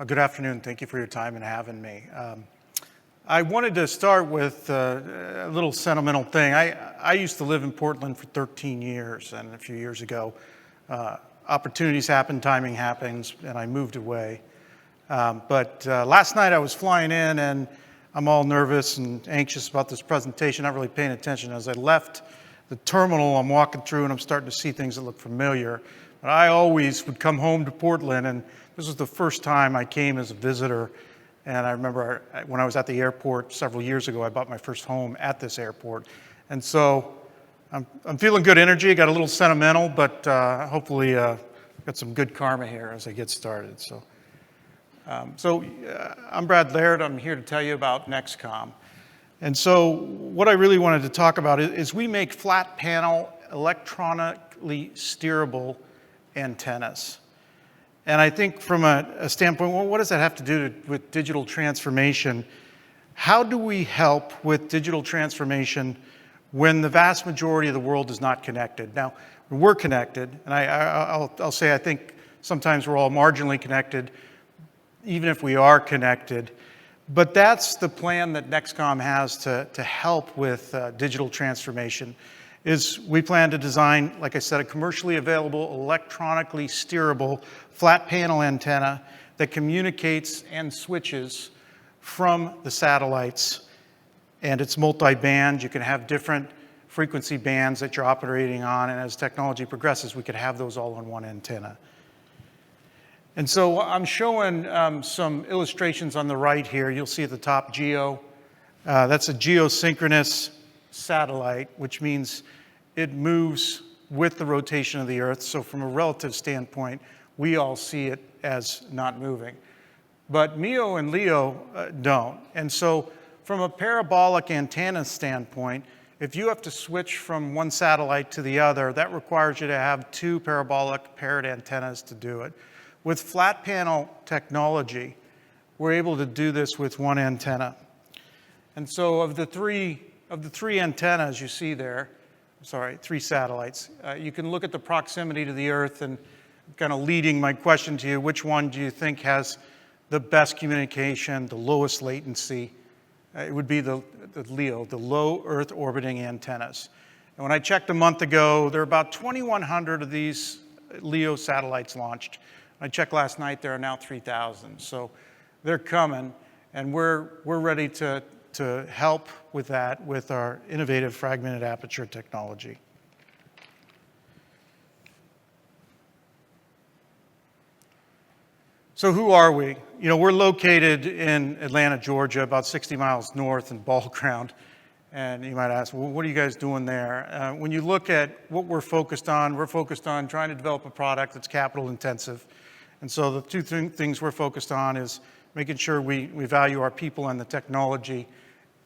Good afternoon. Thank you for your time and having me. I wanted to start with a little sentimental thing. I used to live in Portland for 13 years, and a few years ago, opportunities happen, timing happens, and I moved away. But last night I was flying in, and I'm all nervous and anxious about this presentation, not really paying attention. As I left the terminal, I'm walking through, and I'm starting to see things that look familiar. But I always would come home to Portland, and this was the first time I came as a visitor. And I remember when I was at the airport several years ago, I bought my first home at this airport. And so I'm feeling good energy, got a little sentimental, but hopefully got some good karma here as I get started. So I'm Brad Laird. I'm here to tell you about NXTCOMM. And so what I really wanted to talk about is we make flat panel, electronically steerable antennas. And I think from a standpoint, well, what does that have to do with digital transformation? How do we help with digital transformation when the vast majority of the world is not connected? Now, we're connected, and I'll say I think sometimes we're all marginally connected, even if we are connected. But that's the plan that NXTCOMM has to help with digital transformation. Is we plan to design, like I said, a commercially available, electronically steerable flat panel antenna that communicates and switches from the satellites. And it's multi-band. You can have different frequency bands that you're operating on, and as technology progresses, we could have those all on one antenna. And so I'm showing some illustrations on the right here. You'll see at the top GEO. That's a geosynchronous satellite, which means it moves with the rotation of the Earth. So from a relative standpoint, we all see it as not moving. But MEO and LEO don't. And so from a parabolic antenna standpoint, if you have to switch from one satellite to the other, that requires you to have two parabolic paired antennas to do it. With flat panel technology, we're able to do this with one antenna. And so of the three antennas you see there, three satellites, you can look at the proximity to the Earth, and kind of leading my question to you, which one do you think has the best communication, the lowest latency? It would be the LEO, the low Earth orbiting antennas. And when I checked a month ago, there are about 2,100 of these LEO satellites launched. I checked last night, there are now 3,000. So they're coming, and we're ready to help with that with our innovative fragmented aperture technology. So who are we? You know, we're located in Atlanta, Georgia, about 60 miles north in Ball Ground. And you might ask, well, what are you guys doing there? When you look at what we're focused on trying to develop a product that's capital intensive. And so the two things we're focused on is making sure we value our people and the technology.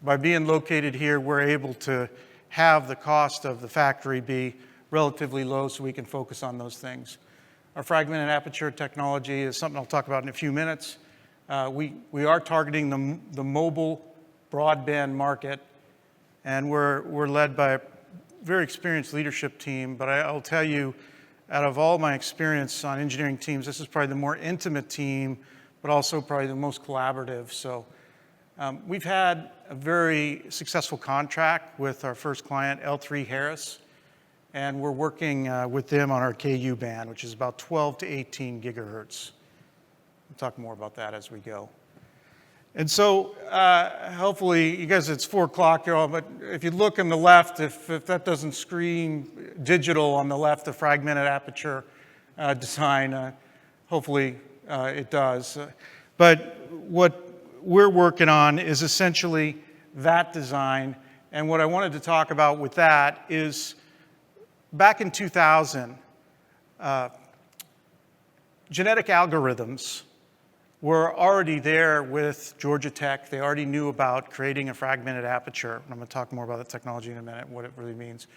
By being located here, we're able to have the cost of the factory be relatively low so we can focus on those things. Our fragmented aperture technology is something I'll talk about in a few minutes. We are targeting the mobile broadband market, and we're led by a very experienced leadership team. But I'll tell you, out of all my experience on engineering teams, this is probably the more intimate team, but also probably the most collaborative. So we've had a very successful contract with our first client, L3 Harris, and we're working with them on our KU band, which is about 12 to 18 gigahertz. We'll talk more about that as we go. And so hopefully, you guys, it's 4 o'clock here, but if you look on the left, if that doesn't scream digital on the left, the fragmented aperture design, hopefully it does. But what we're working on is essentially that design. And what I wanted to talk about with that is back in 2000, genetic algorithms were already there with Georgia Tech. They already knew about creating a fragmented aperture. I'm going to talk more about the technology in a minute, what it really means.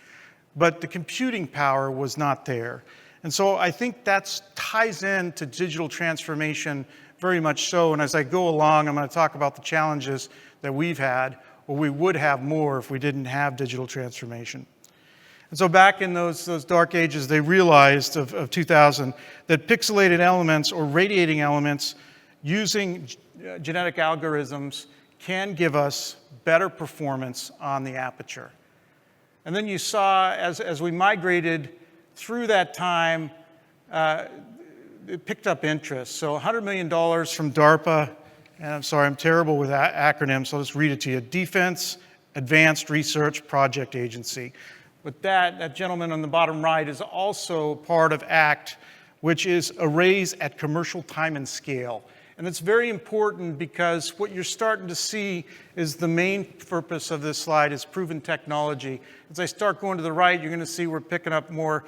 But the computing power was not there. And so I think that ties into digital transformation very much so. And as I go along, I'm going to talk about the challenges that we've had, or we would have more if we didn't have digital transformation. And so back in those dark ages, they realized of 2000 that pixelated elements or radiating elements using genetic algorithms can give us better performance on the aperture. And then you saw, as we migrated through that time, it picked up interest. So $100 million from DARPA, and I'm sorry, I'm terrible with acronyms, so I'll just read it to you. Defense Advanced Research Project Agency. But that gentleman on the bottom right is also part of ACT, which is Arrays at Commercial Time and Scale. And it's very important because what you're starting to see is the main purpose of this slide is proven technology. As I start going to the right, you're going to see we're picking up more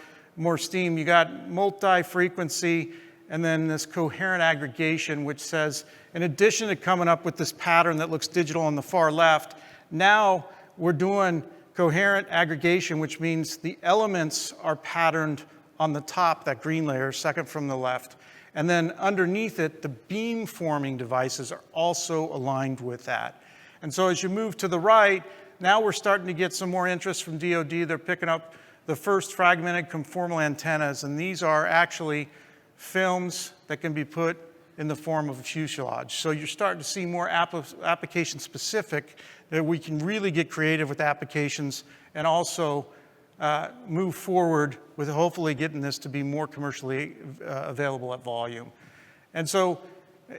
steam. You got multi-frequency and then this coherent aggregation, which says, in addition to coming up with this pattern that looks digital on the far left, now we're doing coherent aggregation, which means the elements are patterned on the top, that green layer, second from the left. And then underneath it, the beam-forming devices are also aligned with that. And so as you move to the right, now we're starting to get some more interest from DoD. They're picking up the first fragmented conformal antennas, and these are actually films that can be put in the form of a fuselage. So you're starting to see more application-specific, that we can really get creative with applications and also move forward with hopefully getting this to be more commercially available at volume. And so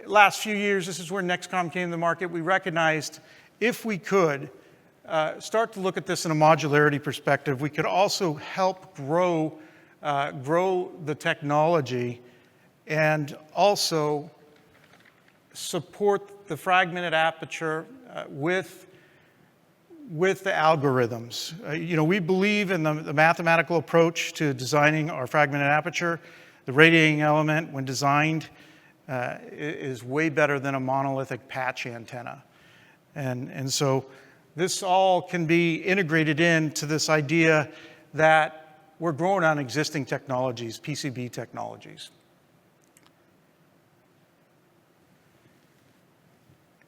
last few years, this is where NXTCOMM came to the market. We recognized if we could start to look at this in a modularity perspective, we could also help grow the technology and also support the fragmented aperture with the algorithms. We believe in the mathematical approach to designing our fragmented aperture. The radiating element, when designed, is way better than a monolithic patch antenna. And so this all can be integrated into this idea that we're growing on existing technologies, PCB technologies.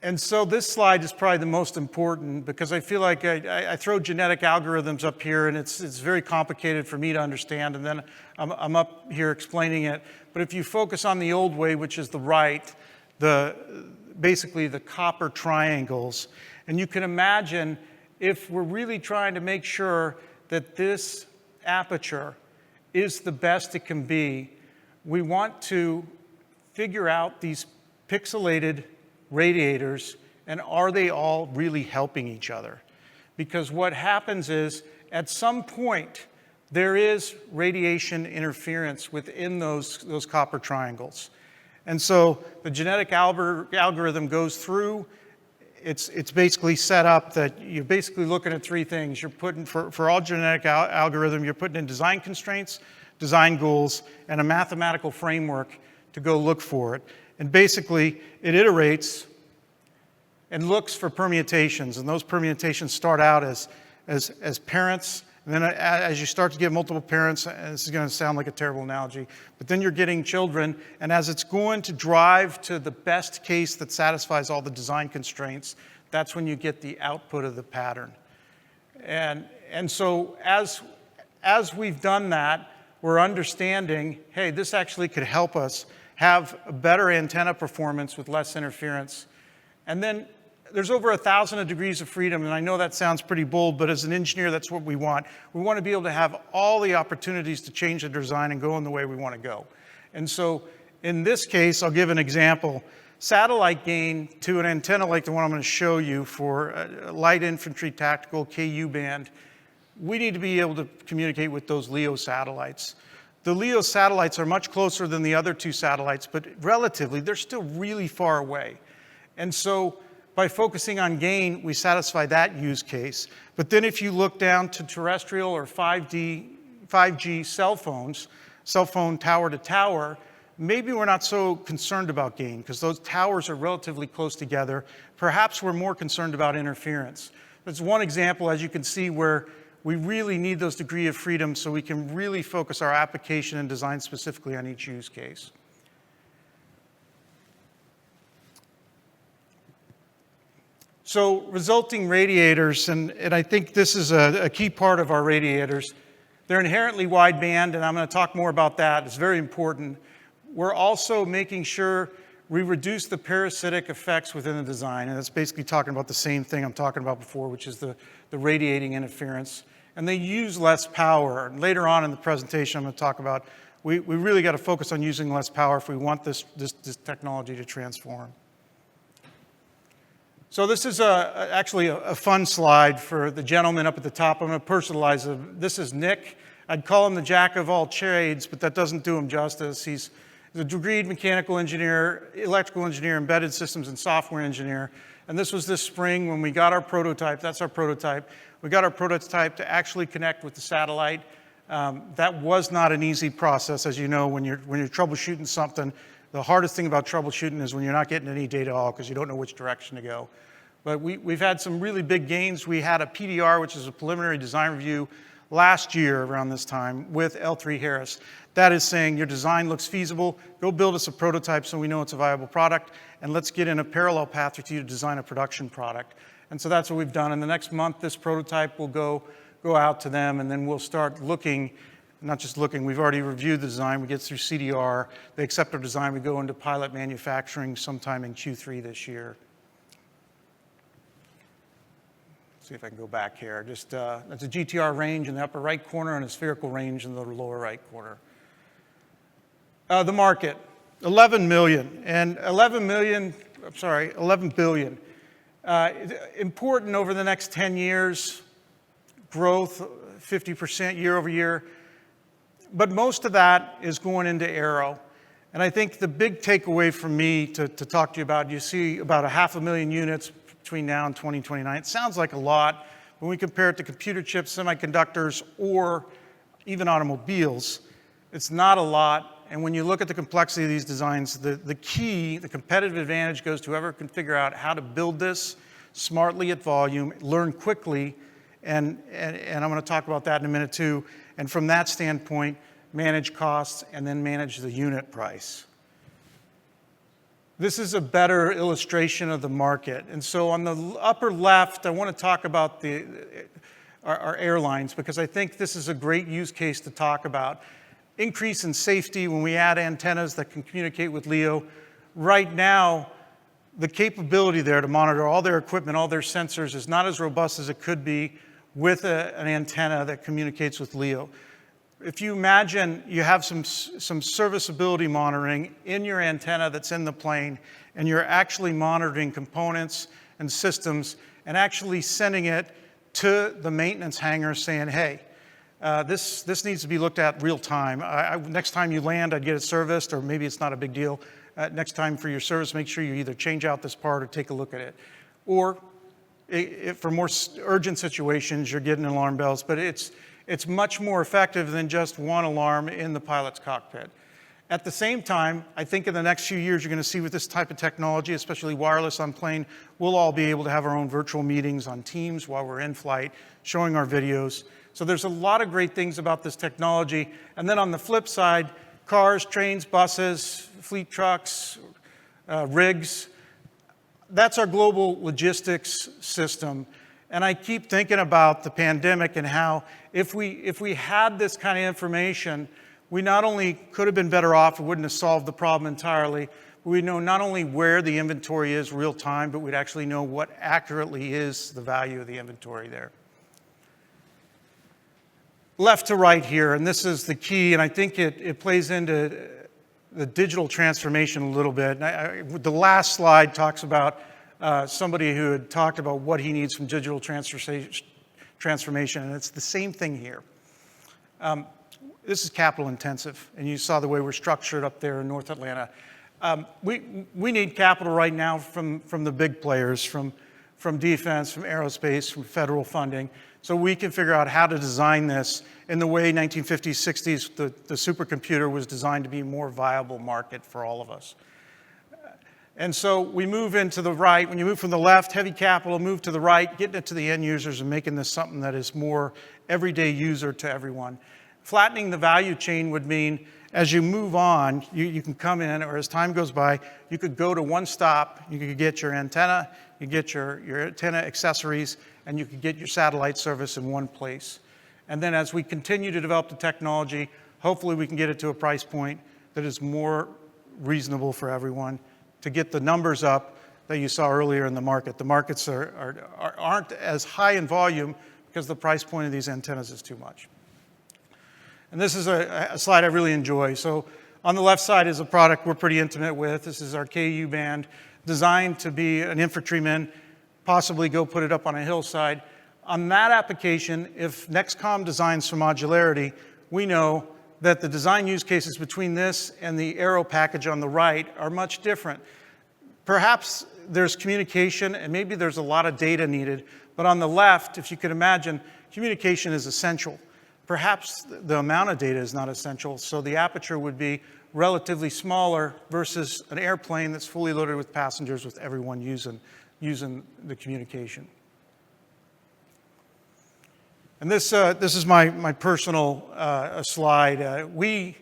And so this slide is probably the most important because I feel like I throw genetic algorithms up here and it's very complicated for me to understand, and then I'm up here explaining it. But if you focus on the old way, which is the right, basically the copper triangles, and you can imagine if we're really trying to make sure that this aperture is the best it can be, we want to figure out these pixelated radiators, and are they all really helping each other? Because what happens is, at some point, there is radiation interference within those copper triangles. And so the genetic algorithm goes through. It's basically set up that you're basically looking at three things. You're putting, for all genetic algorithm, you're putting in design constraints, design goals, and a mathematical framework to go look for it. And basically, it iterates and looks for permutations. And those permutations start out as parents. And then as you start to get multiple parents, and this is going to sound like a terrible analogy, but then you're getting children. And as it's going to drive to the best case that satisfies all the design constraints, that's when you get the output of the pattern. And so as we've done that, we're understanding, hey, this actually could help us have a better antenna performance with less interference. And then there's over 1,000 degrees of freedom, and I know that sounds pretty bold, but as an engineer, that's what we want. We want to be able to have all the opportunities to change the design and go in the way we want to go. And so in this case, I'll give an example. Satellite gain to an antenna like the one I'm going to show you for light infantry tactical KU band, we need to be able to communicate with those LEO satellites. The LEO satellites are much closer than the other two satellites, but relatively, they're still really far away. And so by focusing on gain, we satisfy that use case. But then if you look down to terrestrial or 5G cell phones, cell phone tower to tower, maybe we're not so concerned about gain because those towers are relatively close together. Perhaps we're more concerned about interference. That's one example, as you can see, where we really need those degree of freedom so we can really focus our application and design specifically on each use case. So resulting radiators, and I think this is a key part of our radiators, they're inherently wideband, and I'm going to talk more about that. It's very important. We're also making sure We reduce the parasitic effects within the design, and that's basically talking about the same thing I'm talking about before, which is the radiating interference. And they use less power. And later on in the presentation, I'm going to talk about we really got to focus on using less power if we want this technology to transform. So this is actually a fun slide for the gentleman up at the top. I'm going to personalize it. This is Nick. I'd call him the jack of all trades, but that doesn't do him justice. He's a degreed mechanical engineer, electrical engineer, embedded systems, and software engineer. And this was this spring when we got our prototype. That's our prototype. We got our prototype to actually connect with the satellite. That was not an easy process, as you know, when you're troubleshooting something. The hardest thing about troubleshooting is when you're not getting any data at all because you don't know which direction to go. But we've had some really big gains. We had a PDR, which is a preliminary design review, last year around this time with L3 Harris. That is saying your design looks feasible, go build us a prototype so we know it's a viable product, and let's get in a parallel path with you to design a production product. And so that's what we've done. In the next month, this prototype will go out to them, and then we'll start looking, not just looking, we've already reviewed the design, we get through CDR, they accept our design, we go into pilot manufacturing sometime in Q3 this year. See if I can go back here. Just that's a GTR range in the upper right corner and a spherical range in the lower right corner. The market, 11 million and 11 billion. Important over the next 10 years, growth 50% year over year. But most of that is going into aero. And I think the big takeaway from me to talk to you about, you see about 500,000 units between now and 2029. It sounds like a lot. When we compare it to computer chips, semiconductors, or even automobiles, it's not a lot. And when you look at the complexity of these designs, the key, the competitive advantage goes to whoever can figure out how to build this smartly at volume, learn quickly, and I'm going to talk about that in a minute too. And from that standpoint, manage costs and then manage the unit price. This is a better illustration of the market. And so on the upper left, I want to talk about our airlines because I think this is a great use case to talk about. Increase in safety when we add antennas that can communicate with LEO. Right now, the capability there to monitor all their equipment, all their sensors is not as robust as it could be with an antenna that communicates with LEO. If you imagine you have some serviceability monitoring in your antenna that's in the plane, and you're actually monitoring components and systems and actually sending it to the maintenance hangar saying, hey, this needs to be looked at real time. Next time you land, I'd get it serviced, or maybe it's not a big deal. Next time for your service, make sure you either change out this part or take a look at it. Or for more urgent situations, you're getting alarm bells, but it's much more effective than just one alarm in the pilot's cockpit. At the same time, I think in the next few years, you're going to see with this type of technology, especially wireless on plane, we'll all be able to have our own virtual meetings on Teams while we're in flight, showing our videos. So there's a lot of great things about this technology. And then on the flip side, cars, trains, buses, fleet trucks, rigs, that's our global logistics system. And I keep thinking about the pandemic and how if we had this kind of information, we not only could have been better off, we wouldn't have solved the problem entirely, but we'd know not only where the inventory is real time, but we'd actually know what accurately is the value of the inventory there. Left to right here, and this is the key, and I think it plays into the digital transformation a little bit. The last slide talks about somebody who had talked about what he needs from digital transformation, and it's the same thing here. This is capital intensive, and you saw the way we're structured up there in North Atlanta. We need capital right now from the big players, from defense, from aerospace, from federal funding, so we can figure out how to design this in the way 1950s, 60s, the supercomputer was designed to be a more viable market for all of us. And so we move into the right. When you move from the left, heavy capital, move to the right, getting it to the end users and making this something that is more everyday user to everyone. Flattening the value chain would mean as you move on, you can come in, or as time goes by, you could go to one stop, you could get your antenna, you get your antenna accessories, and you could get your satellite service in one place. And then as we continue to develop the technology, hopefully we can get it to a price point that is more reasonable for everyone to get the numbers up that you saw earlier in the market. The markets aren't as high in volume because the price point of these antennas is too much. And this is a slide I really enjoy. So on the left side is a product we're pretty intimate with. This is our KU band, designed to be an infantryman, possibly go put it up on a hillside. On that application, if NXTCOMM designs for modularity, we know that the design use cases between this and the Aero package on the right are much different. Perhaps there's communication and maybe there's a lot of data needed, but on the left, if you could imagine, communication is essential. Perhaps the amount of data is not essential, so the aperture would be relatively smaller versus an airplane that's fully loaded with passengers with everyone using the communication. And this is my personal slide. We've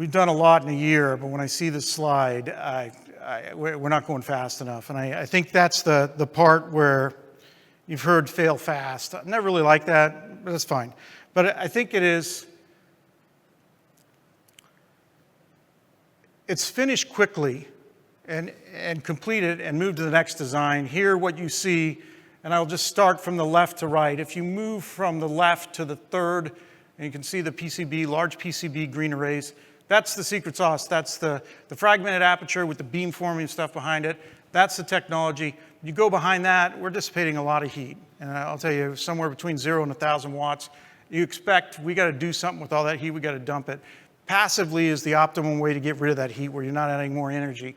done a lot in a year, but when I see this slide, we're not going fast enough. And I think that's the part where you've heard fail fast. I never really like that, but that's fine. But I think it's finished quickly and completed and move to the next design. Here what you see, and I'll just start from the left to right. If you move from the left to the third, and you can see the PCB, large PCB green arrays, that's the secret sauce. That's the fragmented aperture with the beamforming stuff behind it. That's the technology. You go behind that, we're dissipating a lot of heat. And I'll tell you, somewhere between 0 and 1,000 watts. You expect we got to do something with all that heat, we got to dump it. Passively is the optimum way to get rid of that heat where you're not adding more energy.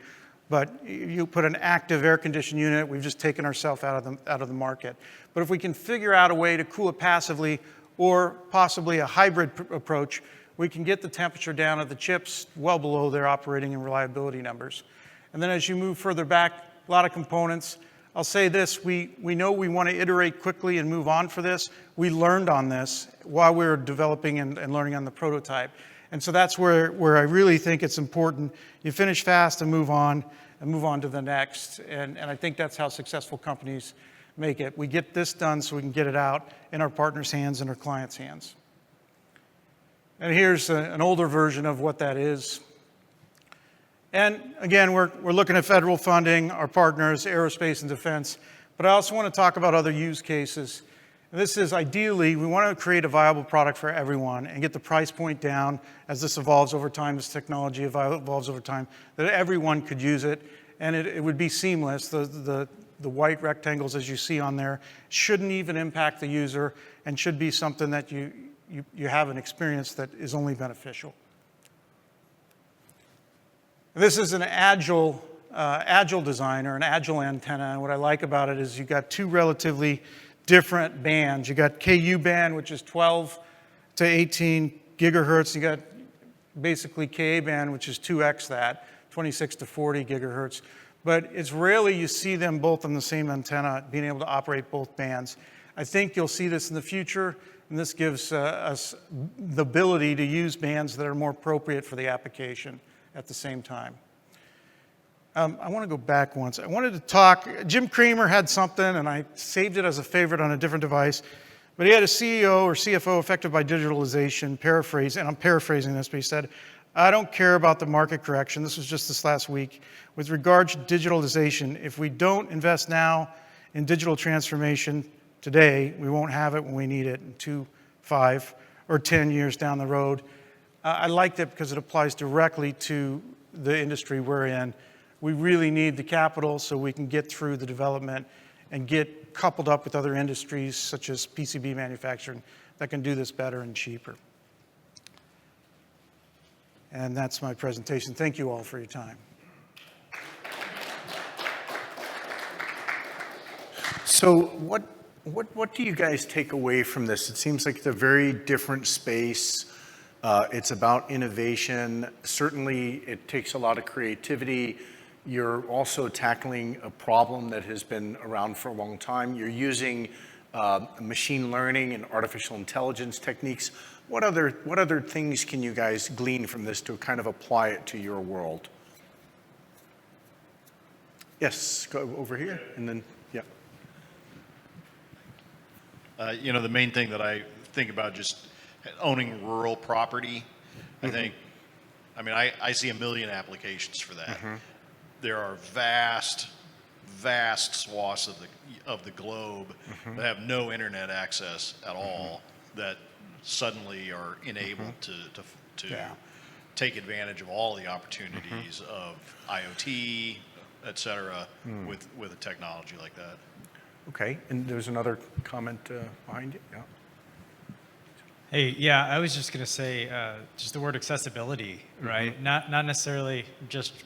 But you put an active air conditioning unit, we've just taken ourselves out of the market. But if we can figure out a way to cool it passively or possibly a hybrid approach, we can get the temperature down of the chips well below their operating and reliability numbers. And then as you move further back, a lot of components. I'll say this, we know we want to iterate quickly and move on for this. We learned on this while we were developing and learning on the prototype. And so that's where I really think it's important. You finish fast and move on to the next. And I think that's how successful companies make it. We get this done so we can get it out in our partners' hands and our clients' hands. And here's an older version of what that is. And again, we're looking at federal funding, our partners, aerospace and defense. But I also want to talk about other use cases. And this is ideally, we want to create a viable product for everyone and get the price point down as this evolves over time, as technology evolves over time, that everyone could use it and it would be seamless. The white rectangles, as you see on there, shouldn't even impact the user and should be something that you have an experience that is only beneficial. This is an agile design or an agile antenna, and what I like about it is you've got two relatively different bands. You got KU band, which is 12 to 18 gigahertz. You got basically Ka band, which is 2x that, 26 to 40 gigahertz. But it's rarely you see them both on the same antenna, being able to operate both bands. I think you'll see this in the future, and this gives us the ability to use bands that are more appropriate for the application at the same time. I want to go back once. I wanted to talk, Jim Cramer had something, and I saved it as a favorite on a different device, but he had a CEO or CFO affected by digitalization, and I'm paraphrasing this, but he said, I don't care about the market correction. This was just this last week. With regard to digitalization, if we don't invest now in digital transformation today, we won't have it when we need it in 2, 5, or 10 years down the road. I liked it because it applies directly to the industry we're in. We really need the capital so we can get through the development and get coupled up with other industries such as PCB manufacturing that can do this better and cheaper. And that's my presentation. Thank you all for your time. So what do you guys take away from this? It seems like it's a very different space. It's about innovation. Certainly, it takes a lot of creativity. You're also tackling a problem that has been around for a long time. You're using machine learning and artificial intelligence techniques. What other things can you guys glean from this to kind of apply it to your world? Yes, go over here, and then, yeah. The main thing that I think about just owning rural property, I think I mean, I see a million applications for that. There are vast swaths of the globe that have no internet access at all that suddenly are enabled to Yeah. take advantage of all the opportunities of IoT, et cetera, with a technology like that. Okay, and there's another comment behind you. Yeah. Hey, yeah, I was just going to say just the word accessibility, right? Not necessarily just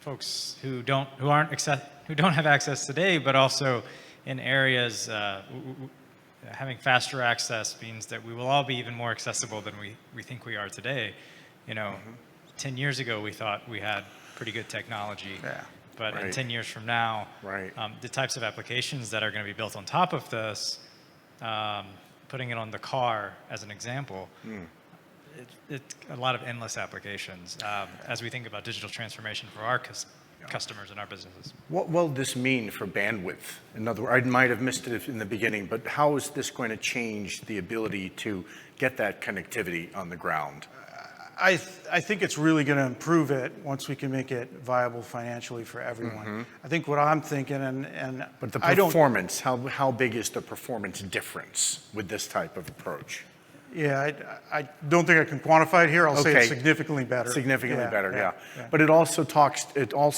folks who don't have access today, but also in areas having faster access means that we will all be even more accessible than we think we are today. You know, 10 years ago we thought we had pretty good technology. Yeah. But in Right. 10 years from now, Right. the types of applications that are going to be built on top of this, putting it on the car as an example, it's a lot of endless applications as we think about digital transformation for our customers and our businesses. What will this mean for bandwidth? In other words, I might have missed it in the beginning, but how is this going to change the ability to get that connectivity on the ground? I think it's really going to improve it once we can make it viable financially for everyone. I think what I'm thinking, and But the I don't, performance, how big is the performance difference with this type of approach? yeah, I don't think I can quantify it here. I'll say Okay. it's significantly better. Significantly Yeah, better, yeah. yeah. But it also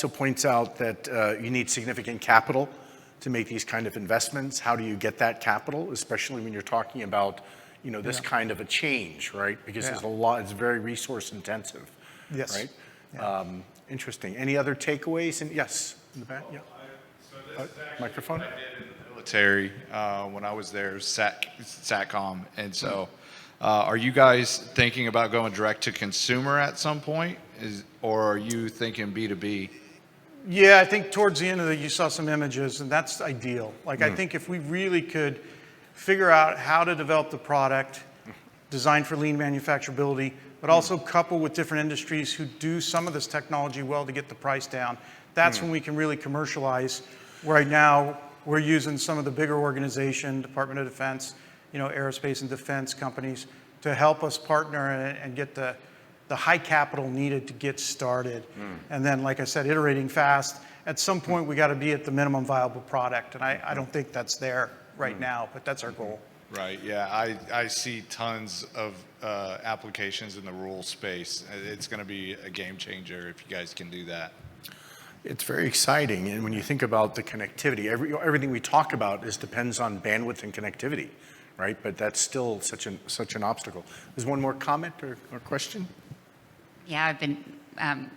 points out that you need significant capital to make these kind of investments. How do you get that capital, especially when you're talking about, you know, this kind of a change, right? Because there's a lot, it's very resource intensive, Yes. right? Yeah. Interesting. Any other takeaways? And yes, in the back, yeah. Microphone. I did in the military when I was there, SATCOM, and so are you guys thinking about going direct to consumer at some point, or are you thinking B2B? Yeah, I think towards the end of you saw some images, and that's ideal. Like, I think if we really could figure out how to develop the product, design for lean manufacturability, but also couple with different industries who do some of this technology well to get the price down, that's when we can really commercialize. Right now, we're using some of the bigger organizations, Department of Defense, you know, aerospace and defense companies, to help us partner and get the high capital needed to get started. And then, like I said, iterating fast. At some point, we got to be at the minimum viable product, and I don't think that's there right now, but that's our goal. Right, yeah, I see tons of applications in the rural space. It's going to be a game changer if you guys can do that. It's very exciting, and when you think about the connectivity, everything we talk about depends on bandwidth and connectivity, right? But that's still such an obstacle. There's one more comment or question? Yeah, I've been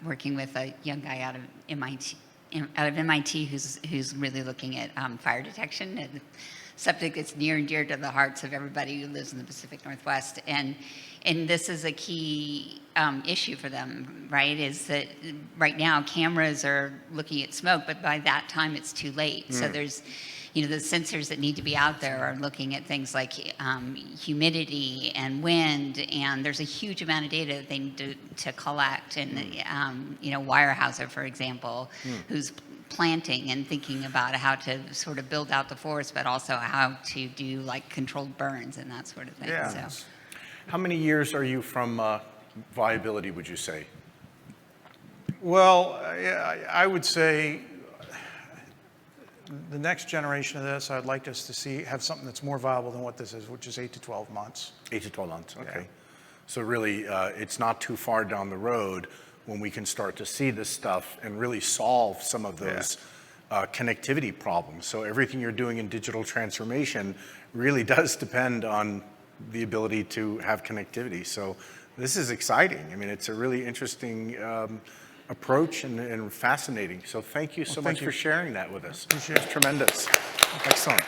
working with a young guy out of MIT who's really looking at fire detection, and subject that's near and dear to the hearts of everybody who lives in the Pacific Northwest. And this is a key issue for them, right? Is that right now cameras are looking at smoke, but by that time it's too late. So there's, you know, the sensors that need to be out there are looking at things like humidity and wind, and there's a huge amount of data that they need to collect. And you know, Weyerhaeuser, for example, who's planting and thinking about how to sort of build out the forest, but also how to do like controlled burns and that sort of thing. Yeah. So. How many years are you from viability, would you say? Well, I would say the next generation of this, I'd like us to have something that's more viable than what this is, which is 8 to 12 months. 8 to 12 months, okay. Yeah. So really, it's not too far down the road when we can start to see this stuff and really solve some of those connectivity problems. So everything you're doing in digital transformation really does depend on the ability to have connectivity. So this is exciting. I mean, it's a really interesting approach and fascinating. So thank you so much for sharing that with us. Appreciate it. It's tremendous. Excellent.